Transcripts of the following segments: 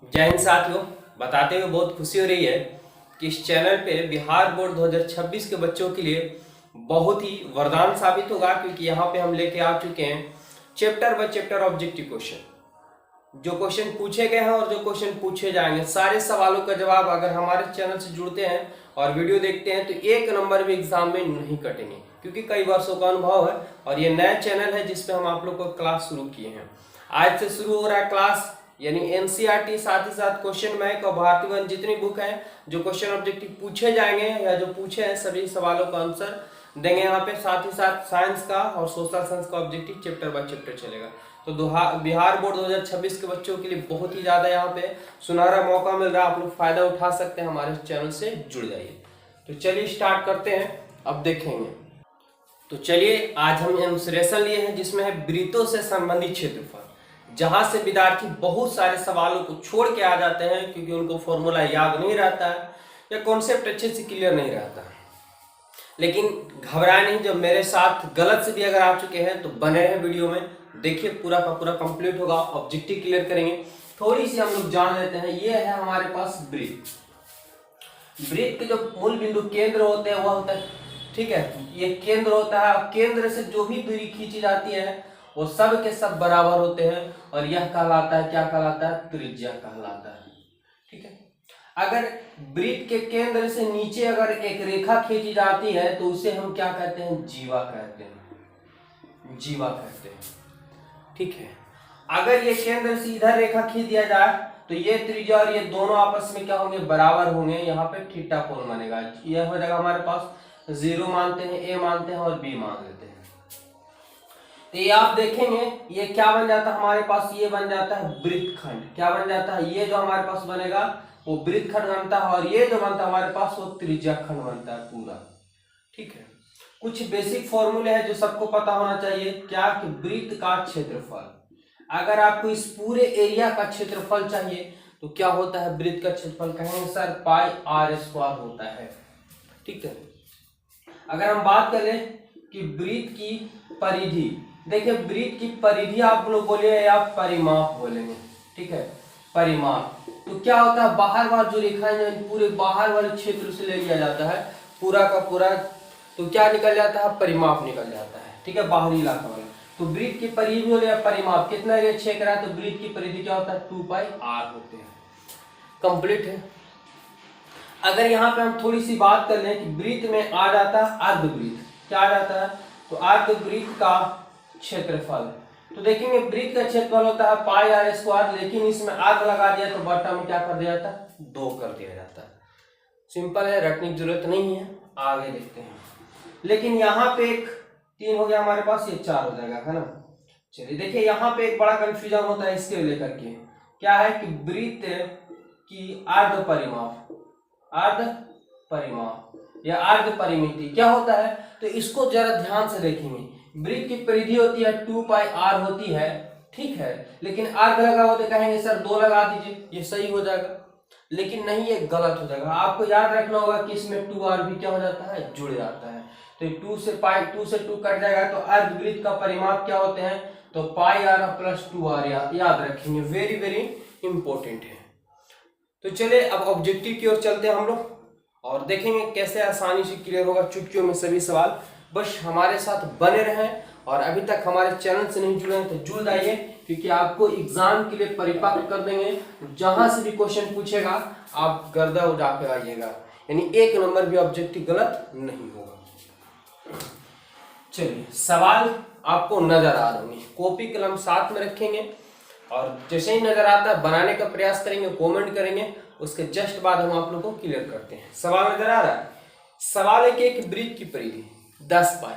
जय हिंद साथियों। बताते हुए बहुत खुशी हो रही है कि इस चैनल पे बिहार बोर्ड 2026 के बच्चों के लिए बहुत ही वरदान साबित होगा, क्योंकि यहाँ पे हम लेके आ चुके हैं chapter by chapter objective question. जो क्वेश्चन पूछे गए हैं और जो क्वेश्चन पूछे जाएंगे, सारे सवालों का जवाब अगर हमारे चैनल से जुड़ते हैं और वीडियो देखते हैं तो एक नंबर भी एग्जाम में नहीं कटेंगे, क्योंकि कई वर्षों का अनुभव है और ये नया चैनल है जिसपे हम आप लोग को क्लास शुरू किए हैं। आज से शुरू हो रहा है क्लास, यानी एनसीईआरटी, साथ ही साथ क्वेश्चन बैंक और भारतीय वन जितनी बुक है, जो क्वेश्चन ऑब्जेक्टिव पूछे जाएंगे या जो पूछे हैं सभी सवालों का आंसर देंगे यहाँ पे। साथ ही साथ साइंस का और सोशल साइंस का ऑब्जेक्टिव चैप्टर बाय चैप्टर चलेगा। तो बिहार बोर्ड 2026 के बच्चों के लिए बहुत ही ज्यादा यहाँ पे सुनहरा मौका मिल रहा है, आप लोग फायदा उठा सकते हैं, हमारे चैनल से जुड़ जाइए। तो चलिए स्टार्ट करते हैं, अब देखेंगे। तो चलिए, आज हम एनुमरेशन लिए हैं जिसमें है वृत्तों से संबंधित क्षेत्रफल, जहां से विद्यार्थी बहुत सारे सवालों को छोड़ के आ जाते हैं क्योंकि उनको फॉर्मूला याद नहीं रहता है या कॉन्सेप्ट अच्छे से क्लियर नहीं रहता है। लेकिन घबराए नहीं, जब मेरे साथ गलत से भी अगर आ चुके हैं तो बने रहे वीडियो में, देखिए पूरा का पूरा कंप्लीट होगा, ऑब्जेक्टिव क्लियर करेंगे। थोड़ी सी हम लोग जान लेते हैं। ये है हमारे पास वृत्त। वृत्त के जो मूल बिंदु केंद्र होते हैं वह होता है, ठीक है, ये केंद्र होता है। केंद्र से जो भी दूरी खींची जाती है वो सब के सब बराबर होते हैं और यह कहलाता है, क्या कहलाता है, त्रिज्या कहलाता है। ठीक है, अगर वृत्त के केंद्र से नीचे अगर एक रेखा खींची जाती है तो उसे हम क्या कहते हैं, जीवा कहते हैं, जीवा कहते हैं। ठीक है, अगर ये केंद्र से इधर रेखा खींच दिया जाए तो ये त्रिज्या और ये दोनों आपस में क्या होंगे, बराबर होंगे। यहाँ पे थीटा कोण बनेगा। यह हो जाएगा हमारे पास 0 मानते हैं, a मानते हैं और b मान लेते हैं। तो ये आप देखेंगे ये क्या बन जाता है हमारे पास, ये बन जाता है वृत्तखंड। क्या बन जाता है, ये जो हमारे पास बनेगा वो वृत्तखंड बनता है और ये जो बनता है हमारे पास वो त्रिज्याखंड बनता है पूरा। ठीक है, कुछ बेसिक फॉर्मूले हैं जो सबको पता होना चाहिए। क्या कि वृत्त का क्षेत्रफल, अगर आपको इस पूरे एरिया का क्षेत्रफल चाहिए तो क्या होता है, वृत्त का क्षेत्रफल कहेंगे सर पाई आर स्क्वायर होता है। ठीक है, अगर हम बात करें कि वृत्त की परिधि, देखिए वृत्त की परिधि आप लोग बोलिए या परिमाप बोलेंगे। ठीक है, परिमाप तो क्या होता है, बाहर वाला जो रेखा है पूरे बाहर वाले क्षेत्र से ले लिया जाता है पूरा का पूरा, तो क्या निकल जाता है, परिमाप निकल जाता है। ठीक है, बाहरी इलाका वाला। तो वृत्त की परिधि हो या परिमाप कितना एरिया छेद रहा है, तो वृत्त की परिधि क्या होता है, 2 पाई आर होते हैं। कंप्लीट है। अगर यहाँ पे हम थोड़ी सी बात कर लें कि वृत्त में आ जाता है अर्धवृत्त, क्या आ जाता है, तो अर्धवृत्त का क्षेत्रफल, तो देखेंगे वृत्त का क्षेत्रफल होता है पाई आर स्क्वायर, लेकिन इसमें अर्ध लगा दिया तो बटा में क्या कर दिया जाता है, 2 कर दिया जाता है। सिंपल है, रटने की जरूरत नहीं है। आगे देखते हैं। लेकिन यहाँ पे एक 3 हो गया हमारे पास, ये 4 हो जाएगा, है ना। चलिए देखिए, यहाँ पे एक बड़ा कंफ्यूजन होता है इसके लेकर के, क्या है कि वृत्त की अर्ध परिमाप, अर्ध परिमाप या अर्ध परिमिति क्या होता है, तो इसको जरा ध्यान से देखेंगे। वृत्त की परिधि होती है 2 पाई आर होती है, ठीक है, लेकिन अर्ध लगा हो तो कहेंगे सर 2 लगा दीजिए, ये सही हो जाएगा। लेकिन नहीं, ये गलत हो जाएगा। आपको याद रखना होगा कि इसमें 2 आर भी क्या हो जाता है, जुड़ जाता है। तो 2 से 2 कट जाएगा तो अर्धवृत्त का परिमाप क्या होते हैं, तो पाई आर प्लस 2 आर, याद रखेंगे, वेरी वेरी इंपॉर्टेंट है। तो चलिए अब ऑब्जेक्टिव की ओर चलते हैं हम लोग और देखेंगे कैसे आसानी से क्लियर होगा चुटकियों में सभी सवाल। बस हमारे साथ बने रहें और अभी तक हमारे चैनल से नहीं जुड़े हैं तो जुड़ जाइए, क्योंकि आपको एग्जाम के लिए परिपक्व कर देंगे। जहां से भी क्वेश्चन पूछेगा आप गर्दा उड़ा के आइएगा, यानी एक नंबर भी ऑब्जेक्टिव गलत नहीं होगा। चलिए, सवाल आपको नजर आ रहे होंगे, कॉपी कलम साथ में रखेंगे और जैसे ही नजर आता है बनाने का प्रयास करेंगे, कमेंट करेंगे, उसके जस्ट बाद हम आप लोगों को क्लियर करते हैं। सवाल नजर आ रहा है। सवाल है कि एक वृत्त की परिधि 10 पाई,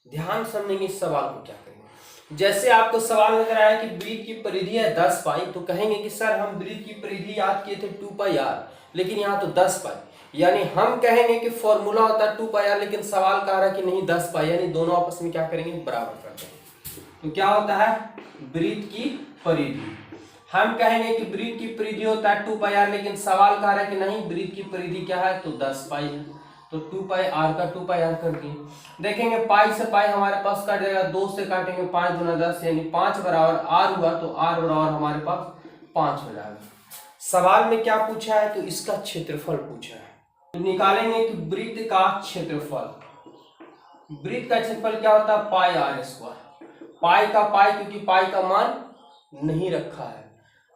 ध्यान समझेंगे इस सवाल को क्या करेंगे। जैसे आपको सवाल नजर आया कि वृत्त की परिधि है 10 पाई, तो कहेंगे कि सर हम वृत्त की परिधि याद किए थे 2 पाई आर, लेकिन यहाँ तो 10 पाई, यानी हम कहेंगे कि फॉर्मूला होता है 2 पाई आर, लेकिन सवाल कह रहा है कि नहीं 10 पाई, यानी दोनों आपस में क्या करेंगे, बराबर कर देंगे। तो क्या होता है, वृत्त की परिधि, हम कहेंगे कि वृत्त की परिधि होता है 2 पाई आर, लेकिन सवाल कह रहा है कि नहीं वृत्त की परिधि क्या है, तो 10 पाई है। तो 2 पाई आर का 2 पाई आर कर दिए। देखेंगे पाई से पाई हमारे पास कट जाएगा, 2 से काटेंगे 5 गुना 10, यानी 5 बराबर आर हुआ, तो आर बराबर हमारे पास 5 हो जाएगा। सवाल में क्या पूछा है, तो इसका क्षेत्रफल पूछा है। तो निकालेंगे कि वृत्त का क्षेत्रफल, वृत्त का क्षेत्रफल क्या होता है, पाई आर स्क्वायर। पाई का पाई, क्योंकि पाई का मान नहीं रखा है।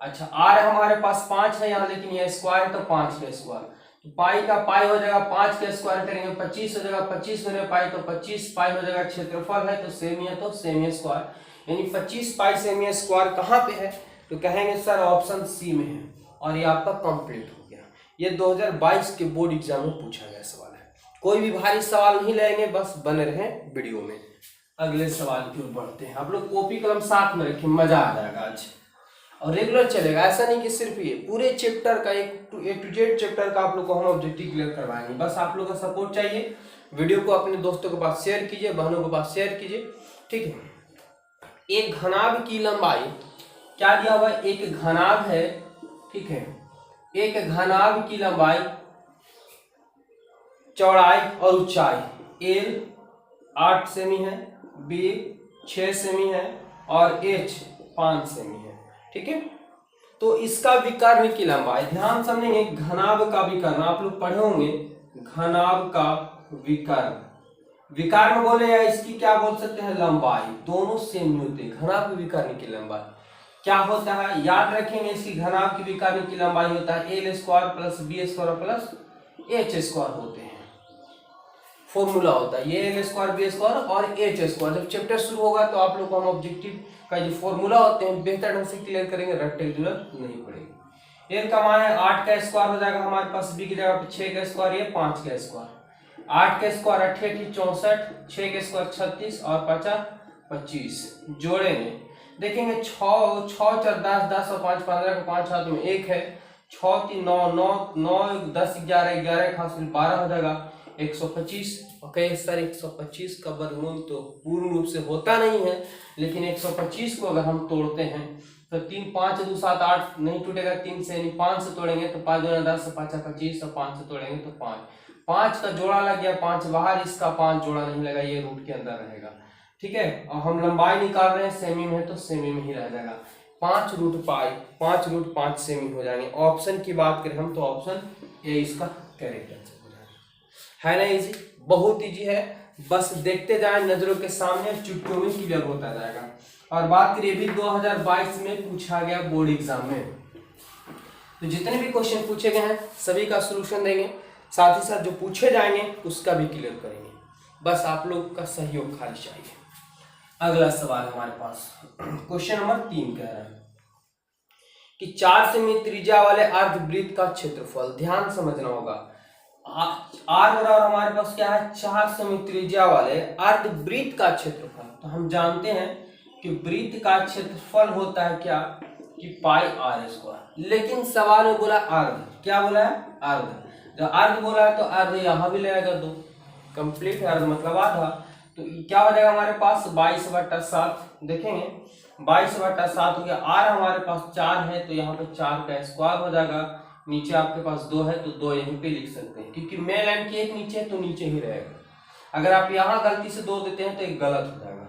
अच्छा, आर हमारे पास 5 है यहाँ, लेकिन यह स्क्वायर तो 5 का स्क्वायर, तो पाई का पाई हो जाएगा 5 का स्क्वायर करेंगे 25 हो जाएगा, 25 गुने पाई तो 25 पाई हो जाएगा। क्षेत्रफल है तो सेमी है, तो सेमी स्क्वायर, यानी 25 पाई सेमी स्क्वायर कहाँ पे है, तो कहेंगे सर ऑप्शन सी में है। और ये आपका कंप्लीट हो गया। ये 2022 के बोर्ड एग्जाम में पूछा गया सवाल है। कोई भी भारी सवाल नहीं लेंगे, बस बने रहें वीडियो में। अगले सवाल की ओर बढ़ते हैं। आप लोग कॉपी कलम साथ में रखें, मजा आ जाएगा आज, और रेगुलर चलेगा। ऐसा नहीं कि सिर्फ ये पूरे चैप्टर का एक A to Z चैप्टर का आप लोग को हम ऑब्जेक्टिव क्लियर करवाएंगे। बस आप लोग का सपोर्ट चाहिए। वीडियो को अपने दोस्तों के पास शेयर कीजिए, बहनों के पास शेयर कीजिए, ठीक है। एक घनाभ की लंबाई क्या दिया हुआ है, एक घनाभ है, ठीक है। एक घनाभ की लंबाई, चौड़ाई और ऊंचाई L 8 सेमी है, B 6 सेमी है और H 5 सेमी है, ठीक है। तो इसका विकर्ण की लंबाई, ध्यान समझेंगे, घनाभ का विकर्ण आप लोग पढ़े होंगे, घनाभ का विकर्ण, विकर्ण बोले या इसकी क्या बोल सकते हैं, लंबाई, दोनों सेम होते हैं। घनाभ विकर्ण की लंबाई क्या होता है, याद रखेंगे, इसकी घनाभ की विकर्ण की लंबाई होता है L square plus B square plus H square होते हैं। फॉर्मूला होता है ये L स्क्वायर B स्क्वायर और H स्क्वायर। जब चैप्टर शुरू होगा तो आप लोग को हम ऑब्जेक्टिव का जो फॉर्मूला होते हैं बेहतर ढंग से क्लियर करेंगे, रटने की जरूरत नहीं पड़ेगी। L का मान है 8 का स्क्वायर हो जाएगा हमारे पास, B की जगह पे 6 का स्क्वायर, ये 5 का स्क्वायर। 8 का स्क्वायर 8 64, 6 का स्क्वायर 36 और 5 25। जोड़ेंगे, देखेंगे 6 4 10 10 और 5 15 का 5 हाथ में 1 है, 6 3 9 9 9 10 11 11 खास 12 हो जाएगा 125। ओके सर, 125 का वर्गमूल तो पूर्ण रूप से होता नहीं है, लेकिन 125 को अगर हम तोड़ते हैं तो 3 5 2 7 8 नहीं टूटेगा, 3 से यानी 5 से तोड़ेंगे तो 5 2 10 5 25 और 5 से तोड़ेंगे तो 5 का जोड़ा लग गया, 5 बाहर, इसका 5 जोड़ा नहीं लगा, ये रूट के अंदर रहेगा, ठीक है। और हम लंबाई निकाल रहे हैं, सेमी में है तो सेमी में ही रह जाएगा। 5 रूट पाई 5 रूट 5 सेमी हो जाएंगे। ऑप्शन की बात करें हम तो ऑप्शन ए इसका करेक्ट आंसर हो जाएगा। है ना इजी, बहुत इजी है, बस देखते जाए नजरों के सामने, चुटकियों में क्लियर होता जाएगा। और बात करिए भी 2022 में पूछा गया बोर्ड एग्जाम में, तो जितने भी क्वेश्चन पूछे गए हैं सभी का सोल्यूशन देंगे, साथ ही साथ जो पूछे जाएंगे उसका भी क्लियर करेंगे। बस आप लोग का सहयोग खाली चाहिए। अगला सवाल हमारे पास क्वेश्चन नंबर 3 कह रहा है कि 4 सेमी त्रिज्या वाले अर्धवृत्त का क्षेत्रफल, ध्यान समझना होगा। आर बराबर हमारे पास क्या है, 4 सेमी त्रिज्या वाले अर्धवृत्त का क्षेत्रफल। तो हम जानते हैं कि वृत्त का क्षेत्रफल होता है क्या, कि पाई आर स्क्वायर। लेकिन सवाल में बोला अर्ध, क्या बोला है, अर्ध। जब अर्ध बोला है तो अर्ध यहाँ भी लगेगा 2, कंप्लीट अर्ध मतलब आधा। तो क्या हो जाएगा हमारे पास 22/7, देखेंगे 22/7 हो गया। आर हमारे पास 4 है तो यहाँ पे 4 का स्क्वायर हो जाएगा, नीचे आपके पास 2 है तो 2 यहीं पे लिख सकते हैं, क्योंकि मेन लाइन की एक नीचे है तो नीचे ही रहेगा। अगर आप यहाँ गलती से 2 देते हैं तो एक गलत हो जाएगा।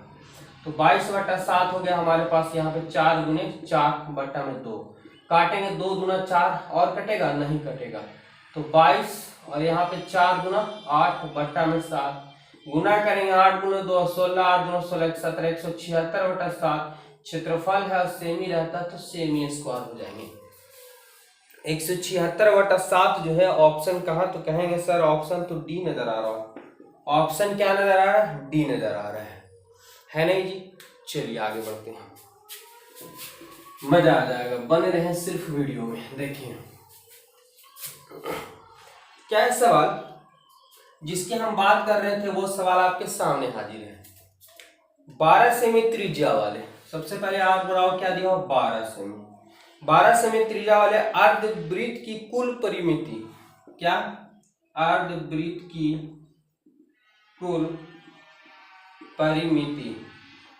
तो 22/7 हो गया हमारे पास, यहाँ पे 4 गुने 4/2 काटेंगे, 2 दूना 4 और कटेगा, नहीं कटेगा, तो 22 और यहाँ पे 4 गुना 8/7 गुना करेंगे, 8 गुना 2 16, 8 गुना 16 17, 176/7 क्षेत्रफल है और सेमी रहता तो सेमी स्क्वायर हो जाएंगे। 176/7 जो है ऑप्शन कहाँ, तो कहेंगे सर ऑप्शन तो डी नजर आ रहा है। ऑप्शन क्या नजर आ रहा है, डी नजर आ रहा है नहीं जी। चलिए आगे बढ़ते हैं, मजा आ जाएगा, बने रहे सिर्फ वीडियो में। देखिए क्या है सवाल जिसकी हम बात कर रहे थे, वो सवाल आपके सामने हाजिर है। 12 सेमी त्रिज्या वाले, सबसे पहले आप बताओ क्या दिया हो, 12 सेमी त्रिज्या वाले अर्धवृत्त की कुल परिमिति, क्या, अर्धवृत्त की कुल परिमिति।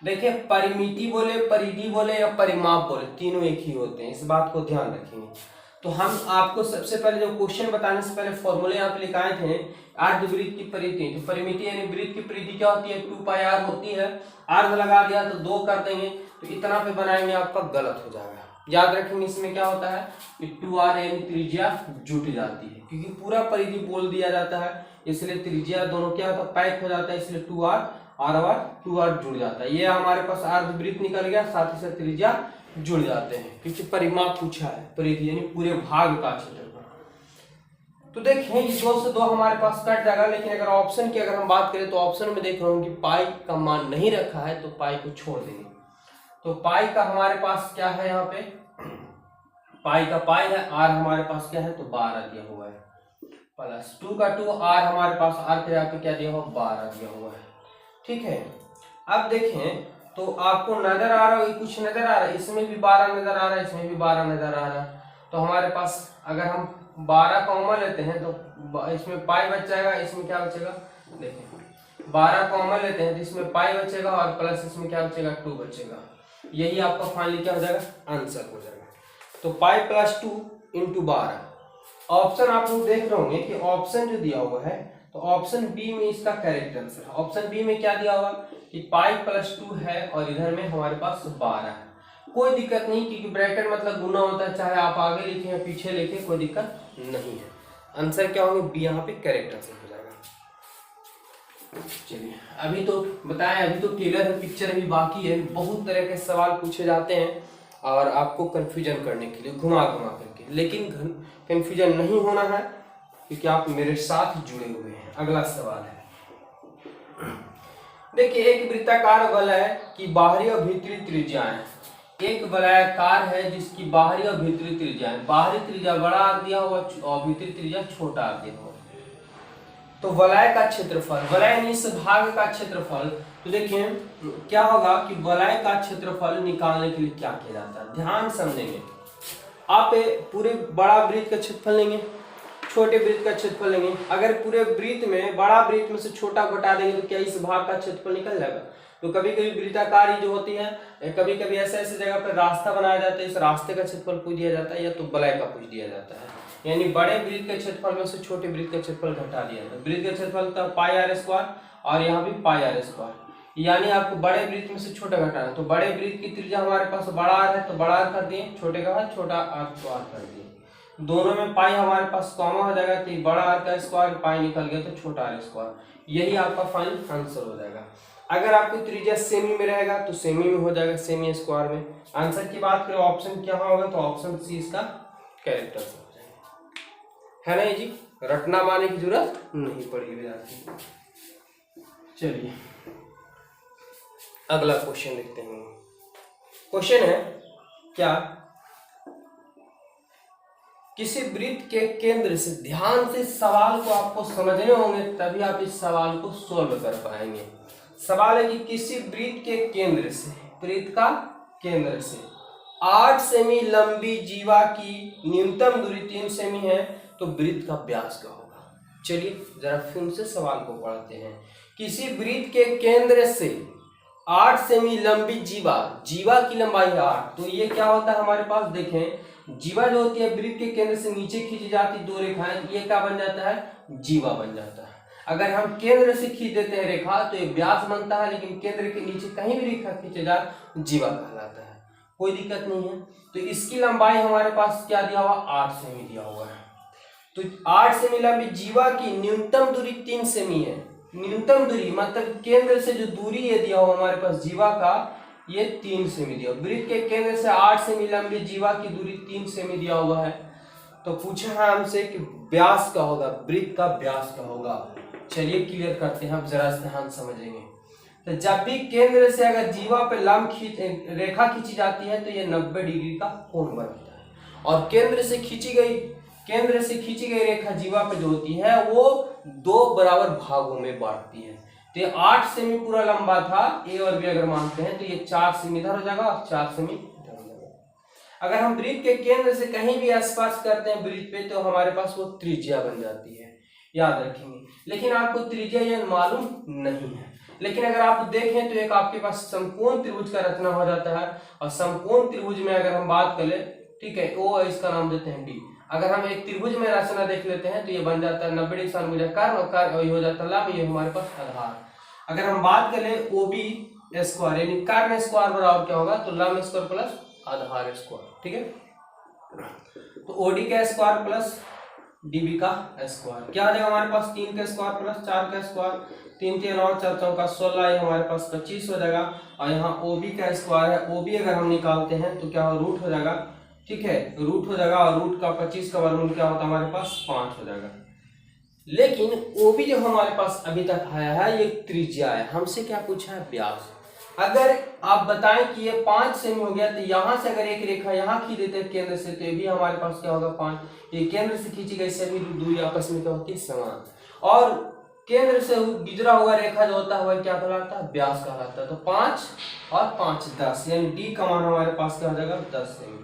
देखिए परिमिति बोले, परिधि बोले या परिमाप बोले, तीनों एक ही होते हैं, इस बात को ध्यान रखेंगे। तो हम आपको सबसे पहले जो क्वेश्चन बताने से पहले फॉर्मूले यहाँ पे लिखाए थे, अर्धवृत्त की परिधि। तो परिमिति यानी वृत्त की परिधि क्या होती है, 2πr होती है। अर्ध लगा दिया तो 2 कर देंगे, तो इतना पे बनाएंगे, आपका गलत हो जाएगा। याद रखेंगे इसमें क्या होता है कि 2r यानी त्रिज्या जुट जाती है, क्योंकि पूरा परिधि बोल दिया जाता है इसलिए त्रिज्या दोनों क्या होता है पैक हो जाता है, इसलिए 2r और 2r जुड़ जाता है। ये हमारे पास अर्धवृत्त निकल गया, साथ ही साथ त्रिज्या जुड़ जाते हैं, क्योंकि परिमाप पूछा है, परिधि यानी पूरे भाग का क्षेत्रफल। तो देखें इस 2 से 2 हमारे पास कट जाएगा, लेकिन अगर ऑप्शन की अगर हम बात करें तो ऑप्शन में देख रहा हूँ कि पाई का मान नहीं रखा है, तो पाई को छोड़ देंगे। तो पाई का हमारे पास क्या है, यहाँ पे पाई का पाई है, आर हमारे पास क्या है तो 12 दिया हुआ है, प्लस 2 का 2, आर हमारे पास आर के यहाँ पे क्या दिया हुआ 12 दिया हुआ है। ठीक है, अब देखें तो आपको नजर आ रहा है कुछ नजर आ रहा है, इसमें भी 12 नजर आ रहा है, इसमें भी 12 नजर आ रहा है। तो हमारे पास अगर हम 12 कॉमन लेते हैं तो इसमें पाई बच जाएगा, इसमें क्या बचेगा, देखें 12 कॉमन लेते हैं तो इसमें पाई बचेगा और प्लस इसमें क्या बचेगा 2 बचेगा। यही आपका फाइनली क्या हो जाएगा, आंसर हो जाएगा। तो पाई प्लस 2 इंटू 12। ऑप्शन आप लोग देख रहे होंगे कि ऑप्शन जो दिया हुआ है तो ऑप्शन बी में इसका करेक्ट आंसर है। ऑप्शन बी में क्या दिया हुआ कि पाई प्लस 2 है और इधर में हमारे पास 12 है। कोई दिक्कत नहीं, क्योंकि ब्रैकेट मतलब गुना होता है, चाहे आप आगे लिखें या पीछे लिखें कोई दिक्कत नहीं है। आंसर क्या होंगे, बी यहाँ पे करेक्ट आंसर हो जाएगा। चलिए अभी तो बताएं, अभी तो क्लियर है, पिक्चर अभी बाकी है। बहुत तरह के सवाल पूछे जाते हैं और आपको कंफ्यूजन करने के लिए घुमा घुमा करके, लेकिन कंफ्यूजन नहीं होना है क्योंकि आप मेरे साथ जुड़े हुए हैं। अगला सवाल है, देखिए एक वृत्ताकार वलय की बाहरी और भीतरी त्रिज्याएं, एक वलयाकार है जिसकी बाहरी और भीतरी त्रिज्याएं, बाहरी त्रिज्या बड़ा आर दिया हुआ और भीतरी त्रिज्या छोटा आर दिया हुआ। तो वलय का क्षेत्रफल, वलय यानी इस भाग का क्षेत्रफल, तो देखिए क्या होगा कि वलय का क्षेत्रफल निकालने के लिए क्या किया जाता है, ध्यान समझेंगे। आप पूरे बड़ा वृत्त का क्षेत्रफल लेंगे, छोटे वृत्त का क्षेत्रफल लेंगे। अगर पूरे वृत्त में बड़ा वृत्त में से छोटा घटा देंगे तो क्या इस भाग का क्षेत्रफल निकल जाएगा। तो कभी कभी वृत्ताकार जो होती है, कभी कभी ऐसे ऐसे जगह पर रास्ता बनाया जाता है, इस रास्ते का क्षेत्रफल पूछ दिया जाता है या तो वलय का पूछ दिया जाता है, यानी बड़े वृत्त के क्षेत्रफल में से छोटे वृत्त का क्षेत्रफल घटा दिया जाता है। वृत्त का क्षेत्रफल था पाई आर स्क्वायर और यहाँ भी पाई आर स्क्वायर, यानी आपको बड़े वृत्त में से छोटा घटाना। तो बड़े वृत्त की त्रिज्या हमारे पास बड़ा आर है तो बड़ा आर कर दिए, छोटे का है छोटा आर तो आर कर दिए। दोनों में पाई हमारे पास कॉमन हो जाएगा, तो बड़ा आर का स्क्वायर पाई निकल गया तो छोटा आर स्क्वायर, यही आपका फाइनल आंसर हो जाएगा। अगर आपकी त्रिज्या सेमी में रहेगा तो सेमी में हो जाएगा, सेमी स्क्वायर में। आंसर की बात करें ऑप्शन क्या होगा तो ऑप्शन सी इसका करेक्ट आंसर हो जाएगा, है ना जी। रटना माने की जरूरत नहीं पड़ेगी विद्यार्थी। चलिए अगला क्वेश्चन देखते हैं। क्वेश्चन है क्या, किसी वृत्त के केंद्र से, ध्यान से सवाल को आपको समझने होंगे तभी आप इस सवाल को सोल्व कर पाएंगे। सवाल है कि किसी वृत्त के केंद्र से, वृत्त का केंद्र से 8 सेमी लंबी जीवा की न्यूनतम दूरी 3 सेमी है, तो वृत्त का व्यास क्या होगा। चलिए जरा फिर से सवाल को पढ़ते हैं। किसी वृत्त के केंद्र से 8 सेमी लंबी जीवा, जीवा की लंबाई है 8, तो ये क्या होता है हमारे पास, देखें जीवा जो होती है वृत्त के केंद्र से नीचे खींची जाती दो रेखाएं, ये क्या बन जाता है, जीवा बन जाता है। अगर हम केंद्र से खींच देते हैं रेखा तो ये व्यास बनता है, लेकिन केंद्र के नीचे कहीं भी रेखा खींचे जाए जीवा कहलाता है, कोई दिक्कत नहीं है। तो इसकी लंबाई हमारे पास क्या दिया हुआ, 8 सेमी दिया हुआ है। तो 8 सेमी लंबी जीवा की न्यूनतम दूरी 3 सेमी है। न्यूनतम दूरी मतलब केंद्र से जो दूरी ये दिया हुआ हमारे पास जीवा का, ये 3 सेमी दिया। वृत्त के केंद्र से 8 सेमी लंबी जीवा की दूरी 3 सेमी दिया हुआ है। तो पूछा है हमसे कि व्यास का होगा, वृत्त का व्यास का होगा। चलिए क्लियर करते हैं, अब जरा ध्यान समझेंगे। तो जब भी केंद्र से अगर जीवा पे लंब रेखा खींची जाती है तो ये 90 डिग्री का कोण बनता है, और केंद्र से खींची गई रेखा जीवा पे जो होती है वो 2 बराबर भागों में बांटती है। तो ये 8 सेमी पूरा लंबा था, ए और बी अगर मानते हैं तो ये 4 सेमी इधर हो जाएगा और 4 सेमी इधर हो जाएगा। अगर हम वृत्त के केंद्र से कहीं भी स्पर्श करते हैं वृत्त पे तो हमारे पास वो त्रिज्या बन जाती है, याद रखेंगे। लेकिन आपको त्रिज्या यह मालूम नहीं है, लेकिन अगर आप देखें तो एक आपके पास समकोण त्रिभुज का रचना हो जाता है, और समकोण त्रिभुज में अगर हम बात करें, ठीक है, ओ इसका नाम देते हैं डी। अगर हम एक त्रिभुज में रचना देख लेते हैं तो ये बन जाता है 90 डिग्री सान मुझे कर्ण और ये हो जाता है लंब, ये हमारे पास आधार। अगर हम बात करें ओ बी स्क्वायर यानी कर्ण स्क्वायर बराबर क्या होगा, तो लंब स्क्वायर प्लस आधार स्क्वायर, ठीक है। तो ओडी का स्क्वायर प्लस डीबी का स्क्वायर क्या आ जाएगा हमारे पास, 3 का स्क्वायर प्लस 4 का स्क्वायर, 3 3 और 4 चौका 16, ये हमारे पास 25 हो जाएगा। और यहाँ ओबी का स्क्वायर है, ओबी अगर हम निकालते हैं तो क्या हो, रूट हो जाएगा, ठीक है, रूट हो जाएगा। और रूट का 25 का वर्गमूल क्या होता है हमारे पास, 5 हो जाएगा। लेकिन ओबी जो हमारे पास अभी तक आया है ये त्रिज्या है, हमसे क्या पूछा है, व्यास। अगर आप बताएं कि ये 5 सेमी हो गया तो यहाँ से अगर एक रेखा यहाँ खींच देते हैं केंद्र से, तो ये भी हमारे पास क्या होगा 5। ये केंद्र से खींची गई सभी दूरी आपस में क्या होती है, समान। और केंद्र से गुजरा हुआ रेखा जो होता है वह क्या कहलाता है, व्यास कहलाता है। तो 5 और 5 10, यानी डी का मान हमारे पास क्या हो जाएगा, 10 सेमी।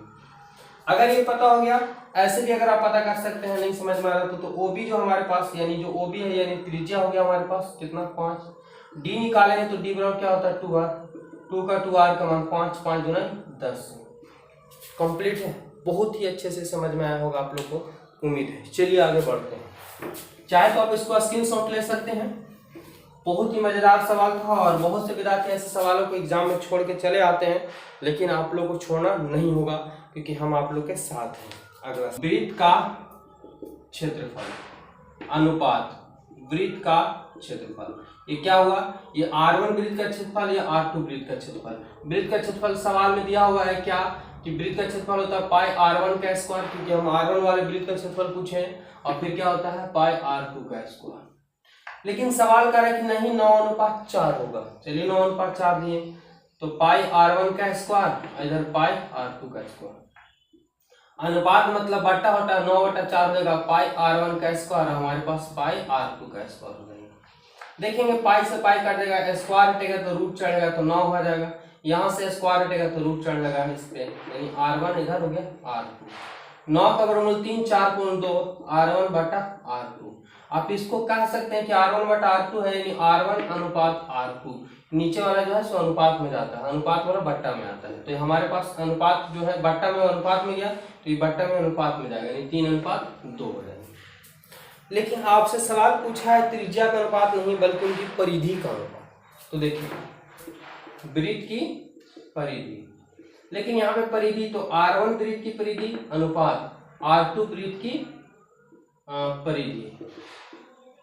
अगर ये पता हो गया, ऐसे भी अगर आप पता कर सकते हैं, नहीं समझ में आ रहा तो ओबी जो हमारे पास, यानी जो ओबी है यानी त्रिज्या हो गया हमारे पास कितना, 5। डी निकालेंगे तो डी बराबर क्या होता है, 2r, 2 का 2r का मान 5, 5 गुना 10। कंप्लीट है, बहुत ही अच्छे से समझ में आया होगा आप लोग को, उम्मीद है। चलिए आगे बढ़ते हैं। चाहे तो आप इसको स्क्रीनशॉट ले सकते हैं। बहुत ही मजेदार सवाल था और बहुत से विद्यार्थी ऐसे सवालों को एग्जाम में छोड़ के चले आते हैं, लेकिन आप लोग को छोड़ना नहीं होगा क्योंकि हम आप लोग के साथ हैं। अगला, वृत्त का क्षेत्रफल अनुपात वृत्त का क्षेत्रफल, ये क्या हुआ, ये R1 वृत्त का क्षेत्रफल या R2 वृत्त का क्षेत्रफल। वृत्त का क्षेत्रफल सवाल में दिया हुआ है क्या, कि वृत्त का क्षेत्रफल होता है पाई R1 का स्क्वायर, क्योंकि हम R1 वाले वृत्त का क्षेत्रफल पूछे हैं, और फिर क्या होता है पाई R2 का स्क्वायर। लेकिन सवाल कर रहा है कि नहीं 9:4 होगा। चलिए 9:4 दिए तो पाई R1 का स्क्वायर, इधर पाई R2 का स्क्वायर। अनुपात मतलब बट्टा होता है, 9/4 देगा पाई R1 का स्क्वायर, हमारे पास पाई R2 का स्क्वायर हो जाएगा। देखेंगे पाई से पाई काट देगा, स्क्वायर हटेगा तो रूट चढ़ेगा तो 9 हो जाएगा, यहाँ से स्क्वायर हटेगा तो रूट चढ़ लगा इस पे, यानी R1 इधर हो गया R2। 9 का वर्गमूल 3, 4 गुण 2, R1/R2। आप इसको कह सकते हैं कि R1/R2 है, यानी R1 अनुपात R2। नीचे वाला जो है सो अनुपात में जाता है, अनुपात वाला बट्टा में आता है। तो हमारे पास अनुपात जो है बट्टा में अनुपात में गया, तो ये बट्टा में अनुपात में जाएगा, यानी 3:2 हो जाएगा। लेकिन आपसे सवाल पूछा है त्रिज्या का अनुपात नहीं बल्कि उनकी परिधि का अनुपात। तो देखिए वृत्त की परिधि, लेकिन यहाँ पे परिधि तो R1 वृत्त की परिधि अनुपात R2 वृत्त की परिधि।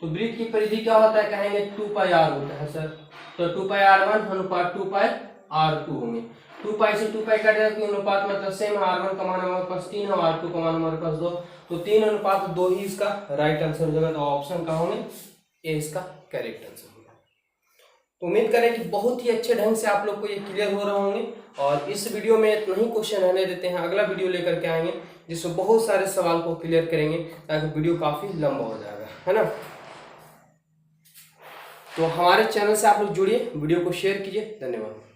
तो वृत्त की परिधि क्या होता है, कहेंगे 2πr होता है सर। तो 2πr1 अनुपात 2πr2 होंगे। 2π से 2π कट जाएगा, अनुपात मतलब सेम, R1 का मान हमारे पास 3 है, R2 का मान हमारे पास 2, तो 3:2 ही इसका राइट आंसर हो जाएगा। तो ऑप्शन का होंगे ए इसका करेक्ट आंसर होगा। तो उम्मीद करें कि बहुत ही अच्छे ढंग से आप लोग को ये क्लियर हो रहे होंगे। और इस वीडियो में इतना ही क्वेश्चन रहने देते हैं, अगला वीडियो लेकर के आएंगे जिसमें बहुत सारे सवाल को क्लियर करेंगे, ताकि वीडियो काफी लंबा हो जाएगा, है ना। तो हमारे चैनल से आप लोग जुड़िए, वीडियो को शेयर कीजिए। धन्यवाद।